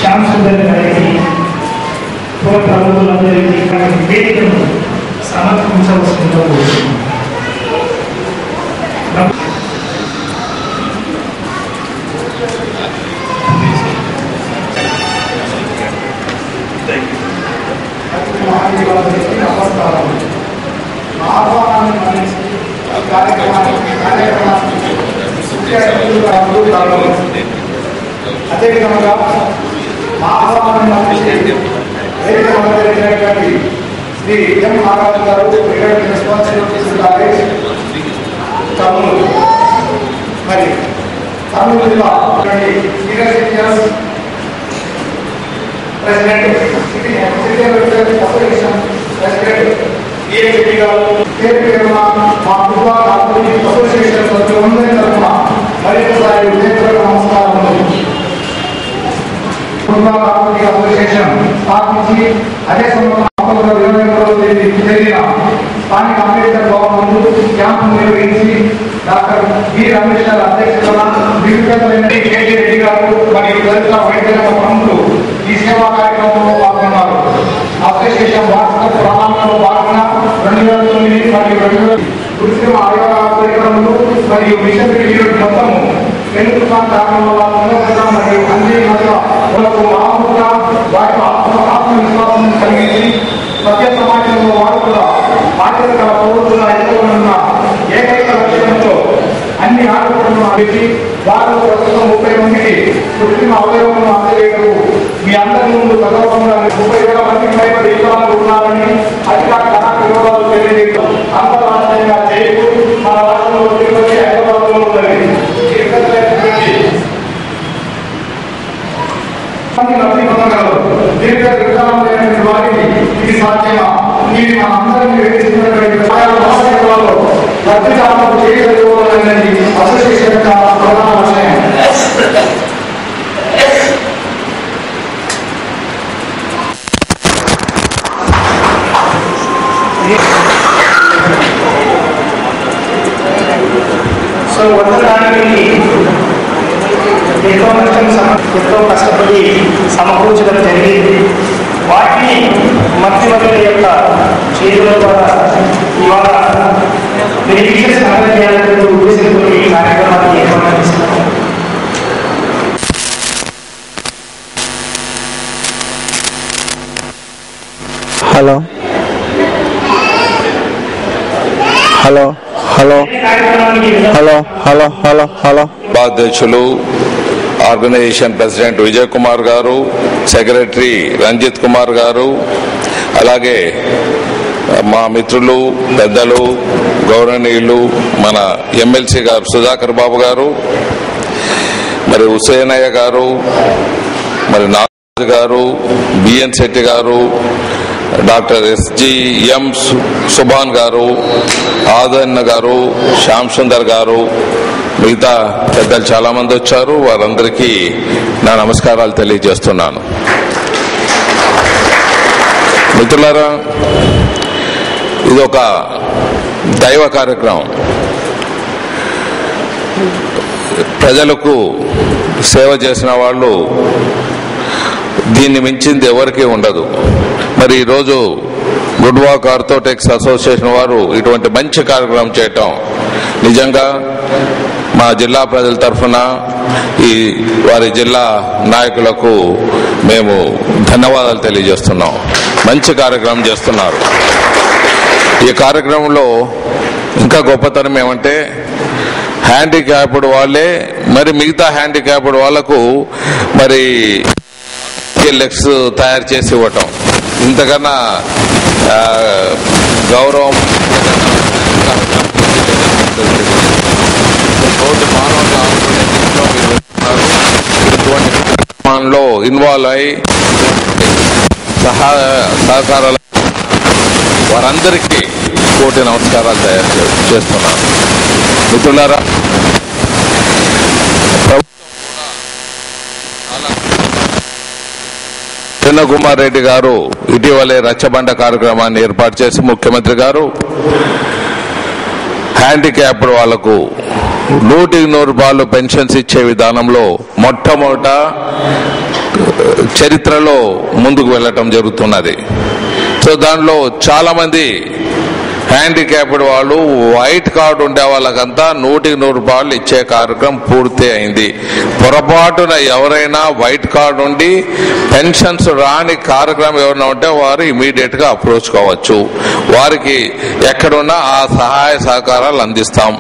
శ్యామ్ సుందర్ గారికి ప్రభుత్వాలందరికీ వేదికను సమర్పించవలసిందిగా కోరుతున్నాను. అదేవిధంగా మా ఆహ్వానాన్ని శ్రీ ఎం నారాయణ గారు రెస్పాన్సిబిలిటీస్ కాలేజ్ కర్నూలు, మరి కర్నూలు జిల్లా senior citizens president association president DMP గారు మా కుటుంబ అసోసియేషన్ సభ్యులందరి తరఫున మరొకసారి నమస్కారం. కుటుంబ అసోసియేషన్ స్థాపించి అదే సంవత్సరం అక్టోబర్ 22వ తేదీ జరిగిన స్థానిక అంబేద్కర్ భవన్ ముందు క్యాంపు నిర్వహించి డాక్టర్ బి రమేష్ గారి అధ్యక్షతన దిగ్గజమైన కేటీ రెడ్డి గారు మరియు దళిత వైద్య ప్రముఖులు ఈ సేవా కార్యక్రమంలో పాల్గొన్నారు. అసోసియేషన్ వార్షిక ప్రణాళికలో భాగంగా 2009 మరియు 2000 కృత్రిమ అవయవ పరికరములు మరియు మిషన్ పీరియడ్ మొత్తము పెనుగుతాన్ కారణం వల్ల పునరుద్ధరణ మరియు అన్ని నదులకు మామూలుగా వాటి ఆత్మవిశ్వాసం కలిగించి సత్య సమాజంలో వాడుతున్న బాధ్యత గల పౌరులుగా ఎదుర్కొన్న ఏకైక లక్ష్యంతో అన్ని ఆటలను పెట్టి వారు ప్రస్తుతం 30 మందికి కృత్రిమ అవయవములను అందజేయటకు మీ అందరి ముందు సగౌరవంగా 30,000 మందికి పైబడి వివరాలు ఉన్నారని అధికార కళాక వివరాలు తెలియజేయడం అంతర్రాష్ట్రీయంగా చేయకు మన రాష్ట్రంలో తిరుపతి హైదరాబాద్ లో ఉన్నది. వారికి ఇది సాధ్యమా? ఇది మన అందరినీ వేధిస్తున్నటువంటి చేయగలవాలనేది అసోసియేషన్ ప్రధాన విషయం. సో వందడానికి ఎంతో ఎంతో కష్టపడి సమకూర్చడం జరిగింది. వాటిని మధ్యవర్తుల యొక్క చేతుల ద్వారా ఇవాళ బెనిఫిషియర్స్ అందజేయాలనే ఉద్దేశంతో ఈ కార్యక్రమాన్ని ఏర్పాటు చేస్తున్నాము. Hello hello hello hello hello hello hello ఉపాధ్యక్షులు ఆర్గనైజేషన్ ప్రెసిడెంట్ విజయ్ కుమార్ గారు, సెక్రటరీ రంజిత్ కుమార్ గారు, అలాగే మా మిత్రులు పెద్దలు గౌరవనీయులు మన ఎమ్మెల్సీ గారు సుధాకర్ బాబు గారు, మరి హుసేనయ్య గారు, మరి నాగరాజు గారు, బిఎన్ శెట్టి గారు, డాక్టర్ ఎస్జిఎం సుభాన్ గారు, ఆదన్న గారు, శ్యామ్ సుందర్ గారు, మిగతా పెద్దలు చాలా మంది వచ్చారు. వారందరికీ నా నమస్కారాలు తెలియజేస్తున్నాను. మిత్రులారా, ఇదొక దైవ కార్యక్రమం. ప్రజలకు సేవ చేసిన వాళ్ళు దీన్ని మించింది ఎవరికీ ఉండదు. మరి ఈరోజు గుడ్ వాక్ ఆర్థోటెక్స్ అసోసియేషన్ వారు ఇటువంటి మంచి కార్యక్రమం చేయటం నిజంగా మా జిల్లా ప్రజల తరఫున ఈ వారి జిల్లా నాయకులకు మేము ధన్యవాదాలు తెలియజేస్తున్నాం. మంచి కార్యక్రమం చేస్తున్నారు. ఈ కార్యక్రమంలో ఇంకా గొప్పతనం ఏమంటే హ్యాండిక్యాప్డ్ వాళ్ళే మరి మిగతా హ్యాండిక్యాప్డ్ వాళ్లకు మరి లెగ్స్ తయారు చేసి ఇవ్వటం ఇంతకన్నా గౌరవం రోజు మానవులు ఇటువంటి కార్యక్రమాల్లో ఇన్వాల్వ్ అయి సహకారాలు వారందరికీ కోటి నమస్కారాలు చేస్తున్నాను. మిత్రులారా, కుమార్ రెడ్డి గారు ఇటీవలే రచ్చబండ కార్యక్రమాన్ని ఏర్పాటు చేసి ముఖ్యమంత్రి గారు హ్యాండిక్యాప్డ్ వాళ్లకు 100% పెన్షన్స్ ఇచ్చే విధానంలో మొట్టమొదట చరిత్రలో ముందుకు వెళ్ళటం జరుగుతున్నది. సో దానిలో చాలా మంది హ్యాండిక్యాప్డ్ వాళ్ళు వైట్ కార్డు ఉండే వాళ్ళకంతా 100% ఇచ్చే కార్యక్రమం పూర్తి అయింది. పొరపాటున ఎవరైనా వైట్ కార్డు ఉండి పెన్షన్స్ రాని కార్యక్రమం ఎవరైనా ఉంటే వారు ఇమీడియట్ గా అప్రోచ్ కావచ్చు. వారికి ఎక్కడున్నా ఆ సహాయ సహకారాలు అందిస్తాం.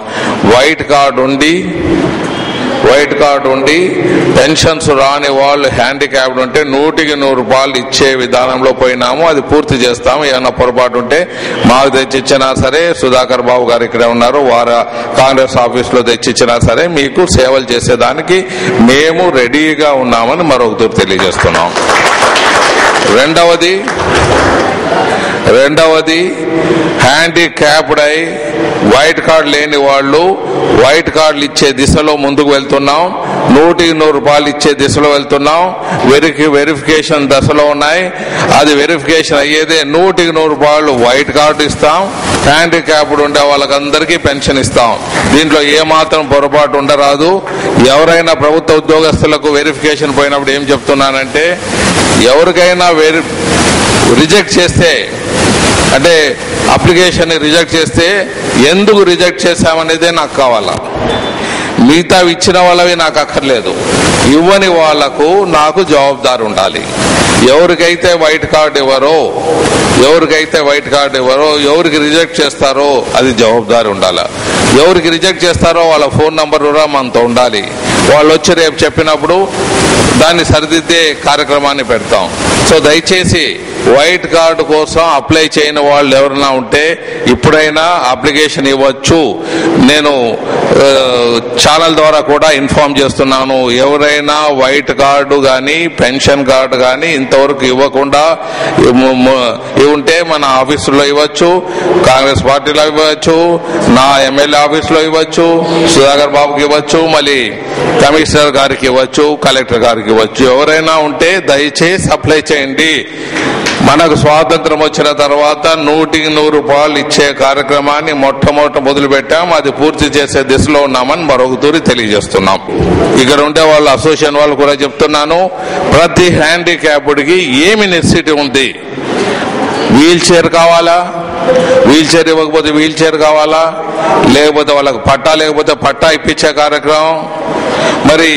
వైట్ కార్డు ఉండి పెన్షన్స్ రాని వాళ్ళు హ్యాండిక్యాప్డ్ ఉంటే 100% ఇచ్చే విధానంలో పోయినాము. అది పూర్తి చేస్తాము. ఏమన్నా పొరపాటు ఉంటే మాకు తెచ్చిచ్చినా సరే, సుధాకర్ బాబు గారు ఇక్కడ ఉన్నారు, వారు కాంగ్రెస్ ఆఫీస్ లో తెచ్చిచ్చినా సరే మీకు సేవలు చేసేదానికి మేము రెడీగా ఉన్నామని మరొకరు తెలియజేస్తున్నాం. రెండవది హ్యాండిక్యాప్డ్ అయి వైట్ కార్డు లేని వాళ్ళు వైట్ కార్డులు ఇచ్చే దిశలో ముందుకు వెళ్తున్నాం. 100% ఇచ్చే దిశలో వెళ్తున్నాం. వెరిఫికేషన్ దశలో ఉన్నాయి. అది వెరిఫికేషన్ అయ్యేదే 100% వైట్ కార్డు ఇస్తాం. హ్యాండిక్యాప్డ్ ఉండే వాళ్ళకందరికీ పెన్షన్ ఇస్తాం. దీంట్లో ఏమాత్రం పొరపాటు ఉండరాదు. ఎవరైనా ప్రభుత్వ ఉద్యోగస్తులకు వెరిఫికేషన్ పోయినప్పుడు ఏం చెప్తున్నానంటే, ఎవరికైనా రిజెక్ట్ చేస్తే, అంటే అప్లికేషన్ రిజెక్ట్ చేస్తే ఎందుకు రిజెక్ట్ చేశామనేదే నాకు కావాలా. మిగతా ఇచ్చిన వాళ్ళవి నాకు అక్కర్లేదు. ఇవ్వని వాళ్లకు నాకు జవాబుదారు ఉండాలి. ఎవరికైతే వైట్ కార్డు ఇవ్వరో, ఎవరికి రిజెక్ట్ చేస్తారో అది జవాబుదారి ఉండాలి. ఎవరికి రిజెక్ట్ చేస్తారో వాళ్ళ ఫోన్ నంబర్ కూడా మనతో ఉండాలి. వాళ్ళు వచ్చి రేపు చెప్పినప్పుడు దాన్ని సరిదిద్దే కార్యక్రమాన్ని పెడతాం. సో దయచేసి వైట్ కార్డు కోసం అప్లై చేయని వాళ్ళు ఎవరైనా ఉంటే ఇప్పుడైనా అప్లికేషన్ ఇవ్వచ్చు. నేను ఛానల్ ద్వారా కూడా ఇన్ఫార్మ్ చేస్తున్నాను. ఎవరైనా వైట్ కార్డు కానీ పెన్షన్ కార్డు కానీ ఇంతవరకు ఇవ్వకుండా ఉంటే మన ఆఫీసులో ఇవ్వచ్చు, కాంగ్రెస్ పార్టీలో ఇవ్వచ్చు, నా ఎమ్మెల్యే ఆఫీసులో ఇవ్వచ్చు, సుధాకర్ బాబుకి ఇవ్వచ్చు, మళ్ళీ కమిషనర్ గారికి ఇవ్వచ్చు, కలెక్టర్ గారికి ఇవ్వచ్చు. ఎవరైనా ఉంటే దయచేసి అప్లై చేయండి. మనకు స్వాతంత్రం వచ్చిన తర్వాత 100% ఇచ్చే కార్యక్రమాన్ని మొట్టమొదట మొదలు పెట్టాం. అది పూర్తి చేసే దిశలో ఉన్నామని మరొకతూరి తెలియజేస్తున్నాం. ఇక్కడ ఉండే వాళ్ళ అసోసియేషన్ వాళ్ళు కూడా చెప్తున్నాను, ప్రతి హ్యాండిక్యాప్డ్ కి ఏమి నెసెసిటీ ఉంది. వీల్ చైర్ కావాలా, వీల్ చైర్ ఇవ్వకపోతే వీల్ చైర్ కావాలా, లేకపోతే వాళ్ళకి పట్టా లేకపోతే పట్టా ఇప్పించే కార్యక్రమం, మరి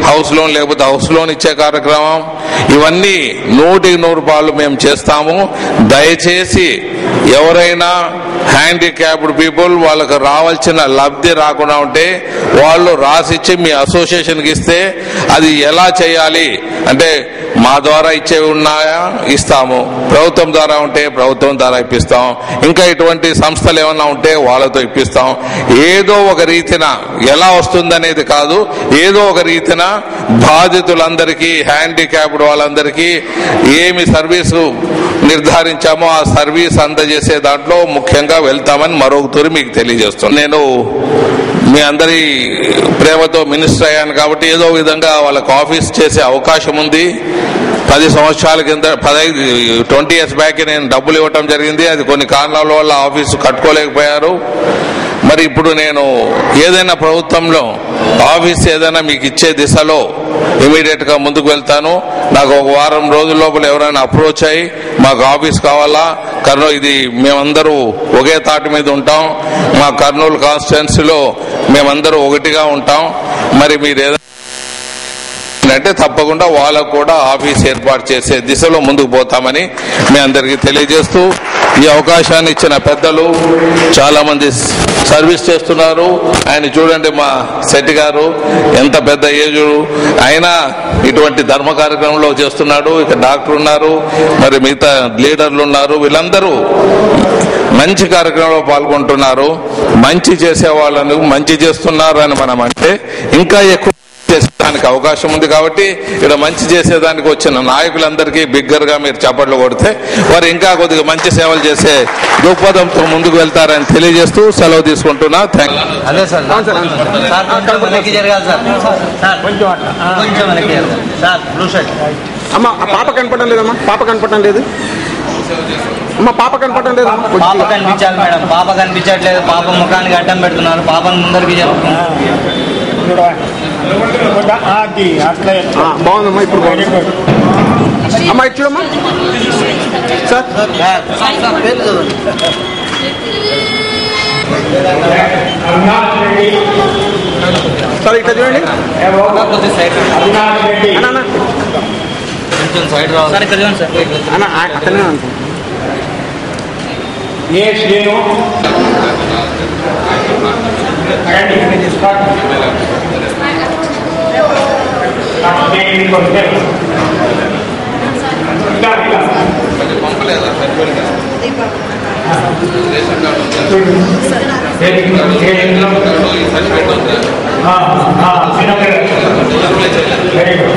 హౌస్ లోన్ లేకపోతే హౌస్ లోన్ ఇచ్చే కార్యక్రమం, ఇవన్నీ 100% మేము చేస్తాము. దయచేసి ఎవరైనా హ్యాండిక్యాప్డ్ పీపుల్ వాళ్ళకు రావాల్సిన లబ్ధి రాకుండా ఉంటే వాళ్ళు రాసిచ్చి మీ అసోసియేషన్కి ఇస్తే అది ఎలా చేయాలి అంటే, మా ద్వారా ఇచ్చేవి ఉన్నాయా ఇస్తాము, ప్రభుత్వం ద్వారా ఉంటే ప్రభుత్వం ద్వారా ఇప్పిస్తాం, ఇంకా ఇటువంటి సంస్థలు ఏమన్నా ఉంటే వాళ్ళతో ఇప్పిస్తాం. ఏదో ఒక రీతిన ఎలా వస్తుందనేది కాదు, ఏదో ఒక రీతిన బాధితులందరికీ, హ్యాండిక్యాప్డ్ వాళ్ళందరికీ ఏమి సర్వీసు నిర్ధారించామో ఆ సర్వీస్ అందజేసే దాంట్లో ముఖ్యంగా వెళ్తామని మరొకతూరి మీకు తెలియజేస్తాను. నేను మీ అందరి ప్రేమతో మినిస్టర్ అయ్యాను కాబట్టి ఏదో విధంగా వాళ్ళకు ఆఫీస్ చేసే అవకాశం ఉంది. 10 సంవత్సరాల కింద 20 ఇయర్స్ బ్యాక్ నేను డబ్బులు ఇవ్వటం జరిగింది. అది కొన్ని కారణాల వల్ల ఆఫీసు కట్టుకోలేకపోయారు. మరి ఇప్పుడు నేను ఏదైనా ప్రభుత్వంలో ఆఫీస్ ఏదైనా మీకు ఇచ్చే దిశలో ఇమీడియట్ గా ముందుకు వెళ్తాను. నాకు ఒక వారం రోజుల లోపల ఎవరైనా అప్రోచ్ అయ్యి మాకు ఆఫీస్ కావాలా, ఇది మేమందరూ ఒకే తాటి మీద ఉంటాం, మా కర్నూలు కాన్స్టిట్యున్సీలో మేమందరూ ఒకటిగా ఉంటాం, మరి మీరు ఏదైనా అంటే తప్పకుండా వాళ్ళకు కూడా ఆఫీస్ ఏర్పాటు చేసే దిశలో ముందుకు పోతామని మీ అందరికీ తెలియజేస్తూ, ఈ అవకాశాన్ని ఇచ్చిన పెద్దలు చాలా మంది సర్వీస్ చేస్తున్నారు. ఆయన చూడండి, మా శెట్టి గారు ఎంత పెద్ద ఏజ్ అయినా ఇటువంటి ధర్మ కార్యక్రమంలో చేస్తున్నాడు. ఇక డాక్టర్ ఉన్నారు, మరి మిగతా లీడర్లు ఉన్నారు, వీళ్ళందరూ మంచి కార్యక్రమంలో పాల్గొంటున్నారు. మంచి చేసే వాళ్ళను మంచి చేస్తున్నారు అని మనం అంటే ఇంకా ఎక్కువ చేసేదానికి దానికి అవకాశం ఉంది. కాబట్టి ఇక్కడ మంచి చేసేదానికి వచ్చిన నాయకులందరికీ బిగ్గరగా మీరు చప్పట్లు కొడితే వారు ఇంకా కొద్దిగా మంచి సేవలు చేసే దృక్పథంతో ముందుకు వెళ్తారని తెలియజేస్తూ సెలవు తీసుకుంటున్నా. అదే సార్ వెనక్కి జరగాలి సార్, కొంచెం వెనక్కి జరగాలి సార్. బ్లూ షర్ట్ అమ్మ పాప కనపడడం లేదమ్మా, పాప కనపడడం లేదు అమ్మ, పాప కనపడడం లేదు. పాప కనిపించాలి మేడం, పాప కనిపించట్లేదు. పాప ముఖానికి అడ్డం పెడుతున్నారు, పాపను ముందరికి జరుగుతున్నారు. బాగుందమ్మా, ఇప్పుడు బాగుంది అమ్మా. ఇటు చూడమ్మా సార్. సార్ ఇట్లా చూడండి, కొంచెం సైడ్ రావాలి సార్. ఇక్కడ చూడండి సార్, అన్న అతనే అనుకో. ఏ శ్రేణు వెరీ గుడ్.